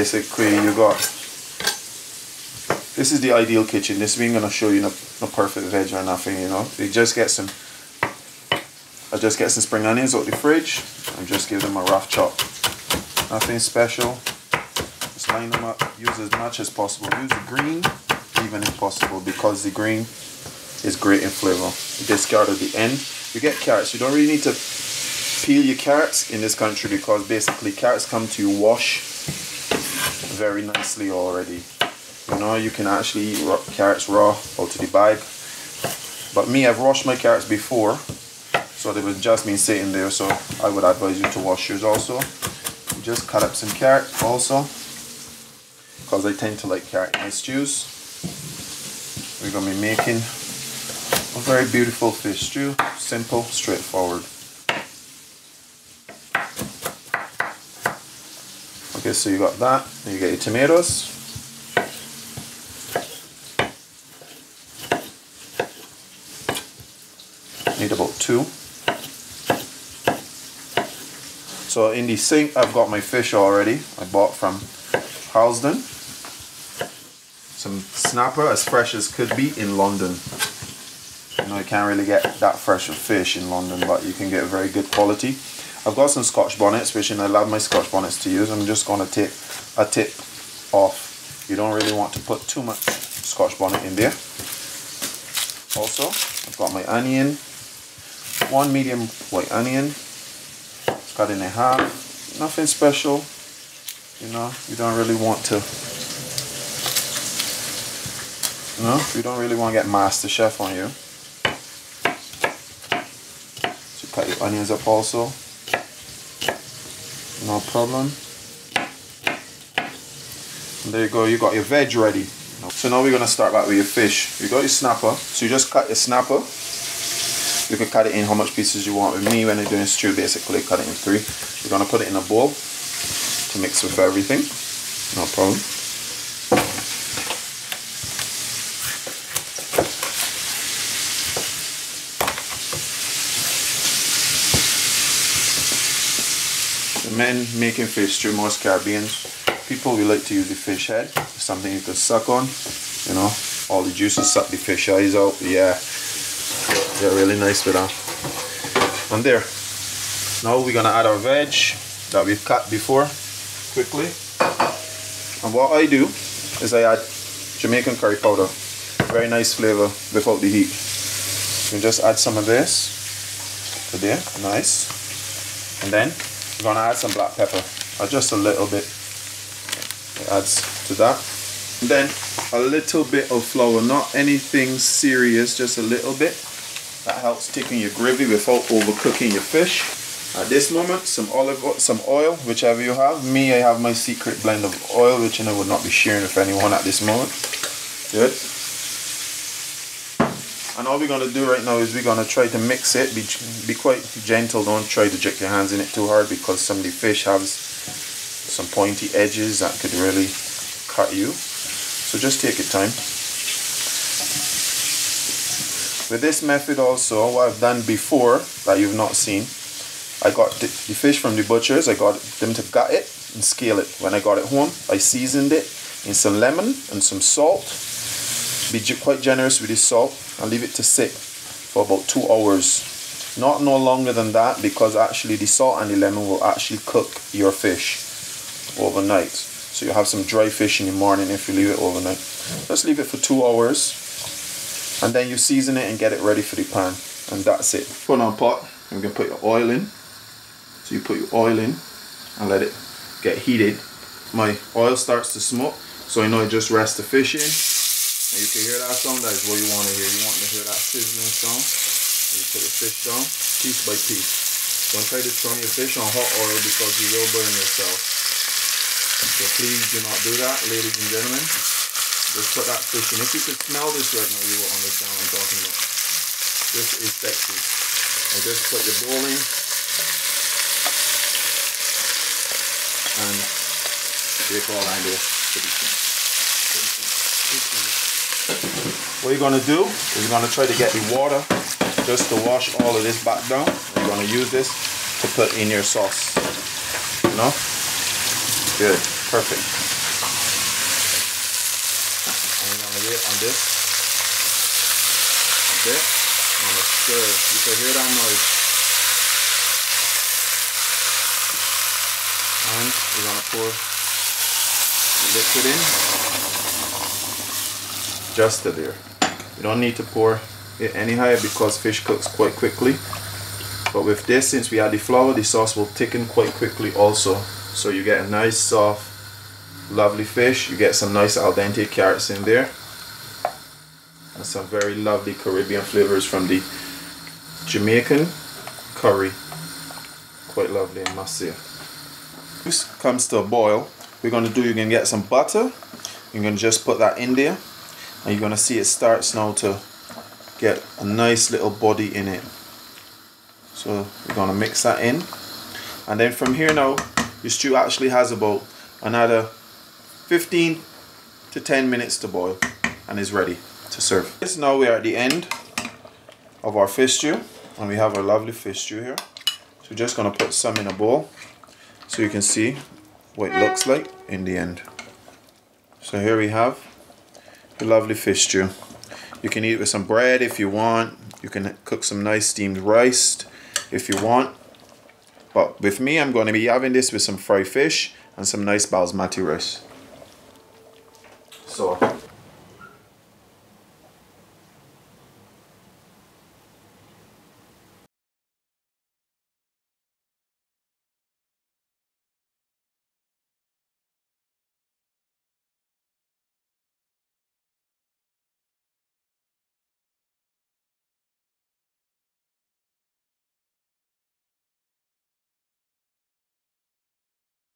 basically you got, this is the ideal kitchen. This is going to show you no perfect veg or nothing, you know. You just get some, I just get some spring onions out the fridge and just give them a rough chop. Nothing special. Just line them up. Use as much as possible. Use the green even if possible, because the green is great in flavor. You discard at the end. You get carrots. You don't really need to peel your carrots in this country, because basically carrots come to you washed very nicely already. You know, you can actually eat carrots raw out of the bag. But me, I've washed my carrots before, so they would just been sitting there, so I would advise you to wash yours also. You just cut up some carrot also, because I tend to like carrot in my stews. We're going to be making a very beautiful fish stew. Simple, straightforward. Okay, so you got that. Then you get your tomatoes. Need about 2. So in the sink I've got my fish already. I bought from Halsden. Some snapper, as fresh as could be in London. You know, you can't really get that fresh of fish in London, but you can get very good quality. I've got some Scotch bonnets, which I love my Scotch bonnets to use. I'm just going to take a tip off. You don't really want to put too much Scotch bonnet in there. Also, I've got my onion. 1 medium white onion. It's cut in half. Nothing special. You know, you don't really want to. No, you don't really want to get Master Chef on you. So cut your onions up also. No problem. And there you go, you got your veg ready. So now we're going to start back with your fish. You got your snapper, so you just cut your snapper. You can cut it in how much pieces you want. With me, when I'm doing stew, basically cut it in 3. You're going to put it in a bowl to mix with everything. No problem. The men making fish stew, most Caribbeans, people, we like to use the fish head. It's something you can suck on, you know, all the juices suck the fish eyes out. Yeah, they're really nice with that. And there, now we're gonna add our veg that we've cut before quickly. And what I do is I add Jamaican curry powder, very nice flavor without the heat. You can just add some of this to there, nice. And then we're gonna add some black pepper, just a little bit. It adds to that. And then a little bit of flour, not anything serious, just a little bit. That helps thicken your gravy without overcooking your fish. At this moment, some oil, whichever you have. Me, I have my secret blend of oil, which I would not be sharing with anyone at this moment. Good. And all we're going to do right now is we're going to try to mix it. Be quite gentle. Don't try to jerk your hands in it too hard, because some of the fish have some pointy edges that could really cut you. So just take your time. With this method also, what I've done before that you've not seen, I got the fish from the butchers. I got them to gut it and scale it. When I got it home, I seasoned it in some lemon and some salt. Be quite generous with the salt and leave it to sit for about 2 hours. Not no longer than that, because actually the salt and the lemon will actually cook your fish overnight. So you have some dry fish in the morning if you leave it overnight. Just leave it for 2 hours. And then you season it and get it ready for the pan. And that's it. Put on a pot and we can put your oil in. So you put your oil in and let it get heated. My oil starts to smoke, so I know I just rest the fish in. And you can hear that sound. That is what you want to hear. You want to hear that sizzling sound. And you put the fish down piece by piece. Don't try to throw your fish on hot oil, because you will burn yourself. So please do not do that, ladies and gentlemen. Just put that fish in. If you could smell this right now, you will understand what I'm talking about. This is sexy. I just put the bowl in. And take all I do. What you're going to do is you're going to try to get the water just to wash all of this back down. You're going to use this to put in your sauce. You know? Good. Perfect. Okay, on this. A bit. I'm gonna stir. You can hear that noise. And we're gonna pour the liquid in. Just to there. You don't need to pour it any higher because fish cooks quite quickly. But with this, since we add the flour, the sauce will thicken quite quickly also. So you get a nice soft, lovely fish. You get some nice al dente carrots in there. And some very lovely Caribbean flavors from the Jamaican curry. Quite lovely, I must say. This comes to a boil. You're going to get some butter. You're going to just put that in there. And you're going to see it starts now to get a nice little body in it. So we're going to mix that in. And then from here now, your stew actually has about another 15 to 10 minutes to boil and is ready to serve. Yes, now we are at the end of our fish stew. And we have our lovely fish stew here. So we're just going to put some in a bowl so you can see what it looks like in the end. So here we have the lovely fish stew. You can eat it with some bread if you want. You can cook some nice steamed rice if you want. But with me, I'm going to be having this with some fried fish and some nice basmati rice. So